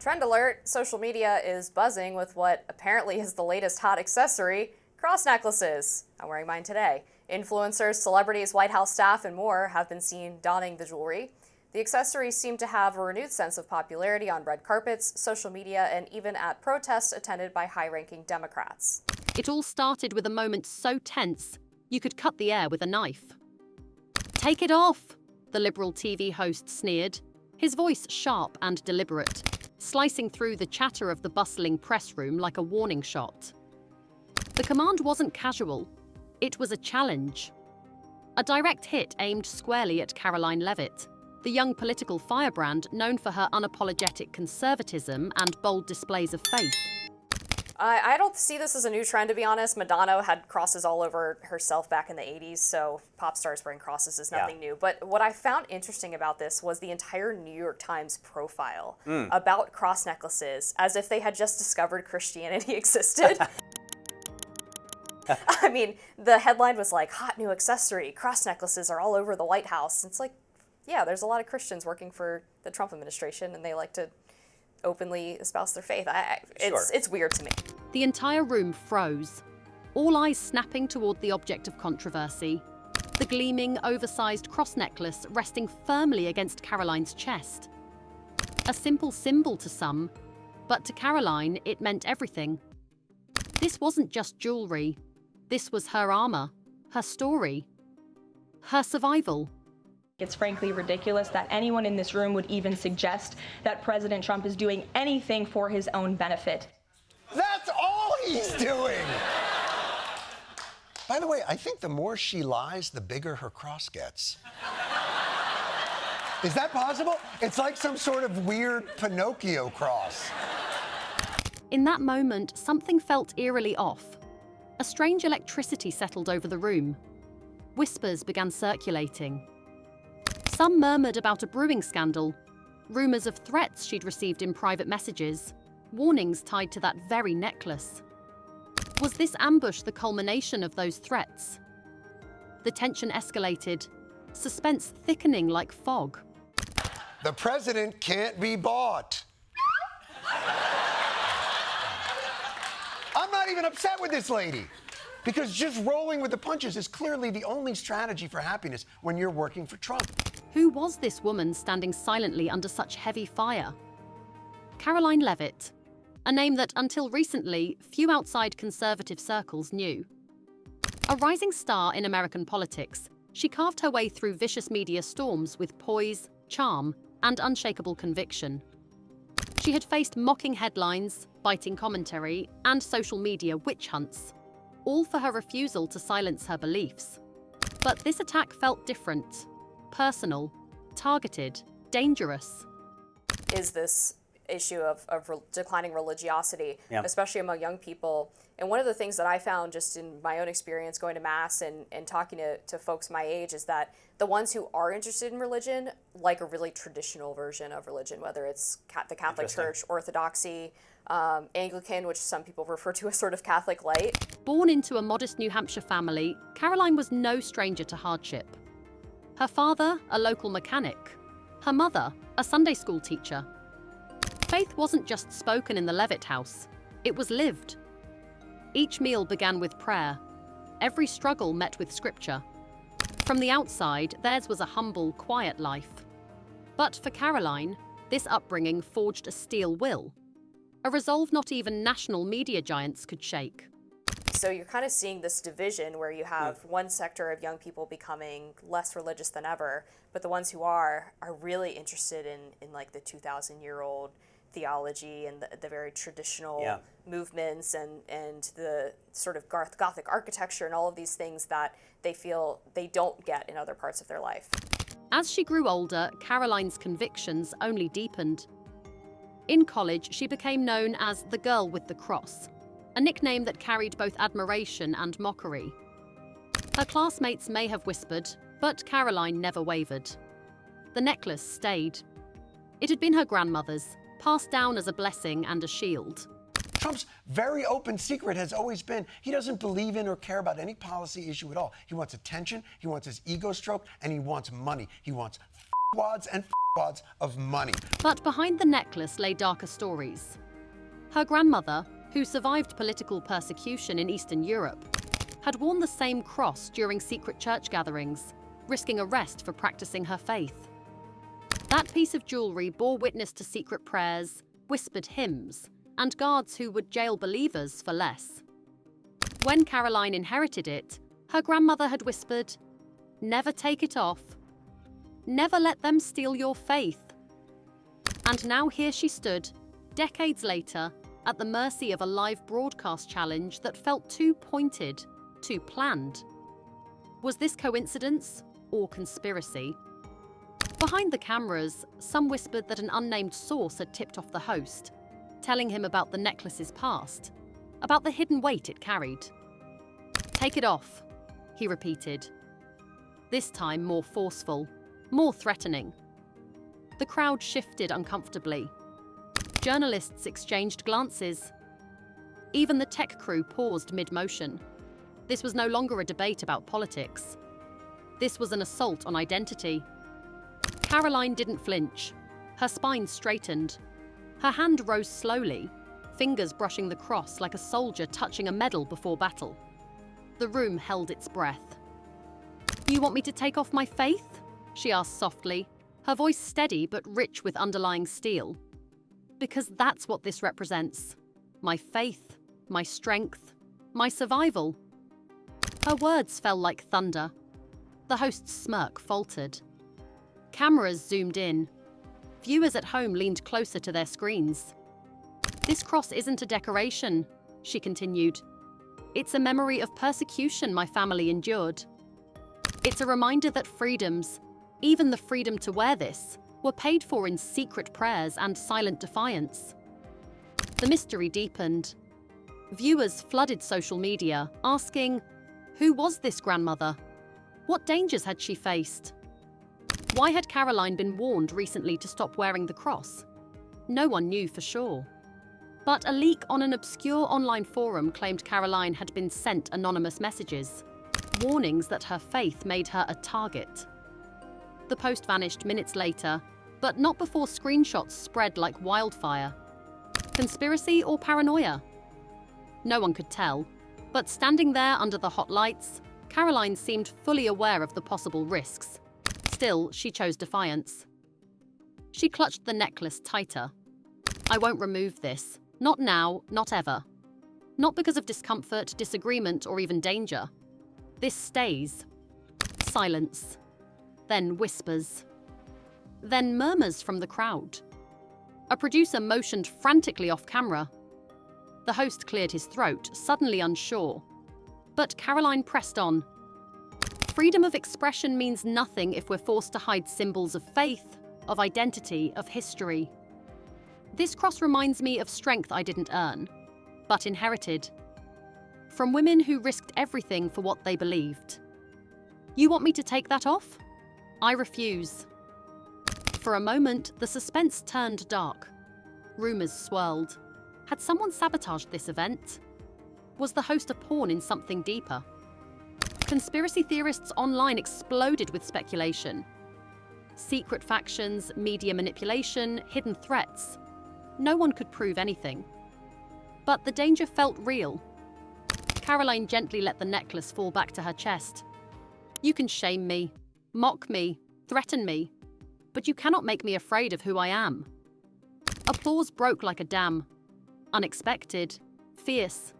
Trend alert, social media is buzzing with what apparently is the latest hot accessory, cross necklaces. I'm wearing mine today. Influencers, celebrities, White House staff, and more have been seen donning the jewelry. The accessories seem to have a renewed sense of popularity on red carpets, social media, and even at protests attended by high-ranking Democrats. It all started with a moment so tense, you could cut the air with a knife. "Take it off," the Liberal TV host sneered, his voice sharp and deliberate, slicing through the chatter of the bustling press room like a warning shot. The command wasn't casual, it was a challenge. A direct hit aimed squarely at Karoline Leavitt, the young political firebrand known for her unapologetic conservatism and bold displays of faith. I don't see this as a new trend, to be honest. Madonna had crosses all over herself back in the 80s, so pop stars wearing crosses is nothing new. But what I found interesting about this was the entire New York Times profile about cross necklaces, as if they had just discovered Christianity existed. I mean, the headline was like, hot new accessory, cross necklaces are all over the White House. It's like, yeah, there's a lot of Christians working for the Trump administration, and they like to openly espouse their faith. It's weird to me. The entire room froze, all eyes snapping toward the object of controversy, the gleaming, oversized cross necklace resting firmly against Karoline's chest. A simple symbol to some, but to Karoline, it meant everything. This wasn't just jewelry. This was her armor, her story, her survival. It's frankly ridiculous that anyone in this room would even suggest that President Trump is doing anything for his own benefit. That's all he's doing! By the way, I think the more she lies, the bigger her cross gets. Is that possible? It's like some sort of weird Pinocchio cross. In that moment, something felt eerily off. A strange electricity settled over the room. Whispers began circulating. Some murmured about a brewing scandal, rumors of threats she'd received in private messages, warnings tied to that very necklace. Was this ambush the culmination of those threats? The tension escalated, suspense thickening like fog. The president can't be bought. I'm not even upset with this lady, because just rolling with the punches is clearly the only strategy for happiness when you're working for Trump. Who was this woman standing silently under such heavy fire? Karoline Leavitt, a name that until recently few outside conservative circles knew. A rising star in American politics, she carved her way through vicious media storms with poise, charm, and unshakable conviction. She had faced mocking headlines, biting commentary, and social media witch hunts, all for her refusal to silence her beliefs. But this attack felt different. Personal, targeted, dangerous. Is this issue of declining religiosity, especially among young people. And one of the things that I found just in my own experience going to Mass and talking to folks my age is that the ones who are interested in religion like a really traditional version of religion, whether it's the Catholic Church, Orthodoxy, Anglican, which some people refer to as sort of Catholic light. Born into a modest New Hampshire family, Karoline was no stranger to hardship. Her father, a local mechanic. Her mother, a Sunday school teacher. Faith wasn't just spoken in the Leavitt house, it was lived. Each meal began with prayer. Every struggle met with scripture. From the outside, theirs was a humble, quiet life. But for Karoline, this upbringing forged a steel will. A resolve not even national media giants could shake. So you're kind of seeing this division where you have one sector of young people becoming less religious than ever, but the ones who are really interested in like the 2,000-year-old theology and the very traditional movements and the sort of Gothic architecture and all of these things that they feel they don't get in other parts of their life. As she grew older, Karoline's convictions only deepened. In college, she became known as the girl with the cross, a nickname that carried both admiration and mockery. Her classmates may have whispered, but Karoline never wavered. The necklace stayed. It had been her grandmother's, passed down as a blessing and a shield. Trump's very open secret has always been he doesn't believe in or care about any policy issue at all. He wants attention, he wants his ego stroked, and he wants money. He wants wads and wads of money. But behind the necklace lay darker stories. Her grandmother, who survived political persecution in Eastern Europe, had worn the same cross during secret church gatherings, risking arrest for practicing her faith. That piece of jewelry bore witness to secret prayers, whispered hymns, and guards who would jail believers for less. When Karoline inherited it, her grandmother had whispered, "Never take it off. Never let them steal your faith." And now here she stood, decades later, at the mercy of a live broadcast challenge that felt too pointed, too planned. Was this coincidence or conspiracy? Behind the cameras, some whispered that an unnamed source had tipped off the host, telling him about the necklace's past, about the hidden weight it carried. "Take it off," he repeated. This time more forceful, more threatening. The crowd shifted uncomfortably. Journalists exchanged glances. Even the tech crew paused mid-motion. This was no longer a debate about politics. This was an assault on identity. Karoline didn't flinch. Her spine straightened. Her hand rose slowly, fingers brushing the cross like a soldier touching a medal before battle. The room held its breath. "You want me to take off my faith?" she asked softly, her voice steady but rich with underlying steel. "Because that's what this represents. My faith, my strength, my survival." Her words fell like thunder. The host's smirk faltered. Cameras zoomed in. Viewers at home leaned closer to their screens. "This cross isn't a decoration," she continued. "It's a memory of persecution my family endured. It's a reminder that freedoms, even the freedom to wear this, were paid for in secret prayers and silent defiance." The mystery deepened. Viewers flooded social media, asking, who was this grandmother? What dangers had she faced? Why had Karoline been warned recently to stop wearing the cross? No one knew for sure. But a leak on an obscure online forum claimed Karoline had been sent anonymous messages, warnings that her faith made her a target. The post vanished minutes later, but not before screenshots spread like wildfire. Conspiracy or paranoia? No one could tell, but standing there under the hot lights, Karoline seemed fully aware of the possible risks. Still, she chose defiance. She clutched the necklace tighter. "I won't remove this. Not now, not ever. Not because of discomfort, disagreement, or even danger. This stays." Silence. Then whispers. Then murmurs from the crowd. A producer motioned frantically off camera. The host cleared his throat, suddenly unsure. But Karoline pressed on. "Freedom of expression means nothing if we're forced to hide symbols of faith, of identity, of history. This cross reminds me of strength I didn't earn, but inherited. From women who risked everything for what they believed. You want me to take that off? I refuse." For a moment, the suspense turned dark. Rumors swirled. Had someone sabotaged this event? Was the host a pawn in something deeper? Conspiracy theorists online exploded with speculation. Secret factions, media manipulation, hidden threats. No one could prove anything. But the danger felt real. Karoline gently let the necklace fall back to her chest. "You can shame me, mock me, threaten me, but you cannot make me afraid of who I am." Applause broke like a dam. Unexpected, fierce.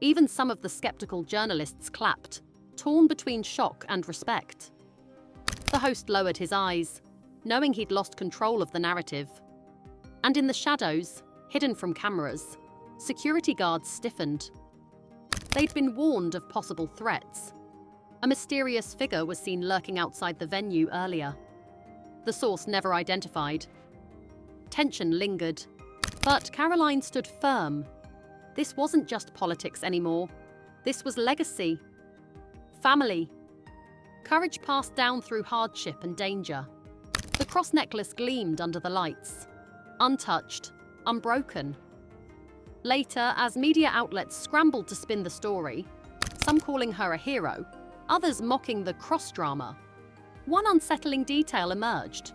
Even some of the skeptical journalists clapped, torn between shock and respect. The host lowered his eyes, knowing he'd lost control of the narrative. And in the shadows, hidden from cameras, security guards stiffened. They'd been warned of possible threats. A mysterious figure was seen lurking outside the venue earlier. The source never identified. Tension lingered, but Karoline stood firm. This wasn't just politics anymore. This was legacy. Family. Courage passed down through hardship and danger. The cross necklace gleamed under the lights. Untouched, unbroken. Later, as media outlets scrambled to spin the story, some calling her a hero, others mocking the cross drama, one unsettling detail emerged.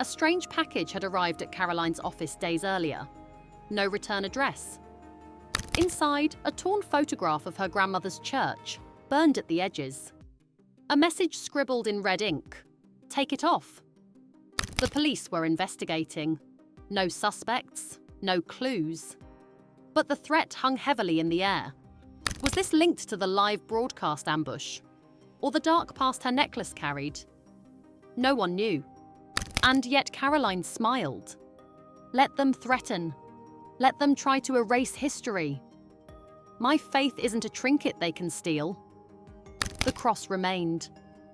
A strange package had arrived at Karoline's office days earlier. No return address. Inside, a torn photograph of her grandmother's church, burned at the edges. A message scribbled in red ink. Take it off. The police were investigating. No suspects, no clues. But the threat hung heavily in the air. Was this linked to the live broadcast ambush? Or the dark past her necklace carried? No one knew. And yet Karoline smiled. Let them threaten. Let them try to erase history. My faith isn't a trinket they can steal. The cross remained,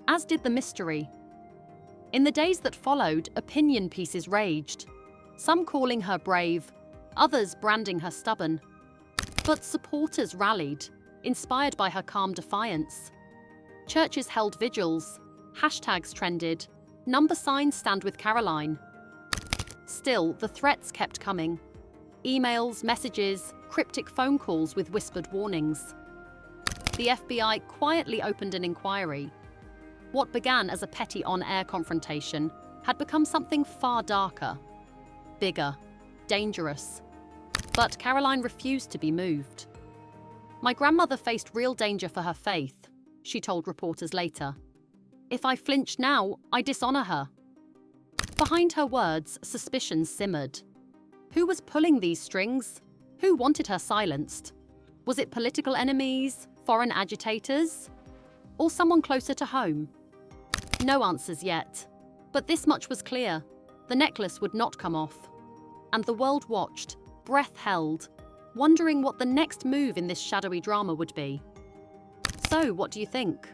as did the mystery. In the days that followed, opinion pieces raged, some calling her brave, others branding her stubborn. But supporters rallied, inspired by her calm defiance. Churches held vigils, hashtags trended, number signs stand with Karoline. Still, the threats kept coming. Emails, messages, cryptic phone calls with whispered warnings. The FBI quietly opened an inquiry. What began as a petty on-air confrontation had become something far darker, bigger, dangerous. But Karoline refused to be moved. My grandmother faced real danger for her faith, she told reporters later. If I flinch now, I dishonor her. Behind her words, suspicions simmered. Who was pulling these strings? Who wanted her silenced? Was it political enemies, foreign agitators, or someone closer to home? No answers yet, but this much was clear. The necklace would not come off. And the world watched, breath held, wondering what the next move in this shadowy drama would be. So, what do you think?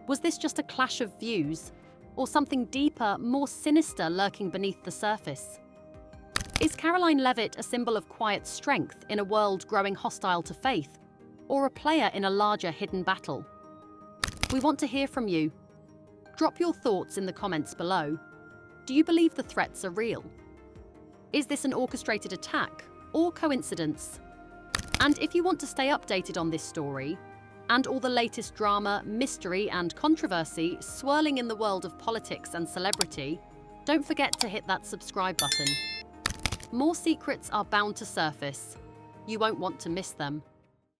Was this just a clash of views, or something deeper, more sinister lurking beneath the surface? Is Karoline Leavitt a symbol of quiet strength in a world growing hostile to faith, or a player in a larger hidden battle? We want to hear from you. Drop your thoughts in the comments below. Do you believe the threats are real? Is this an orchestrated attack or coincidence? And if you want to stay updated on this story, and all the latest drama, mystery and controversy swirling in the world of politics and celebrity, don't forget to hit that subscribe button. More secrets are bound to surface. You won't want to miss them.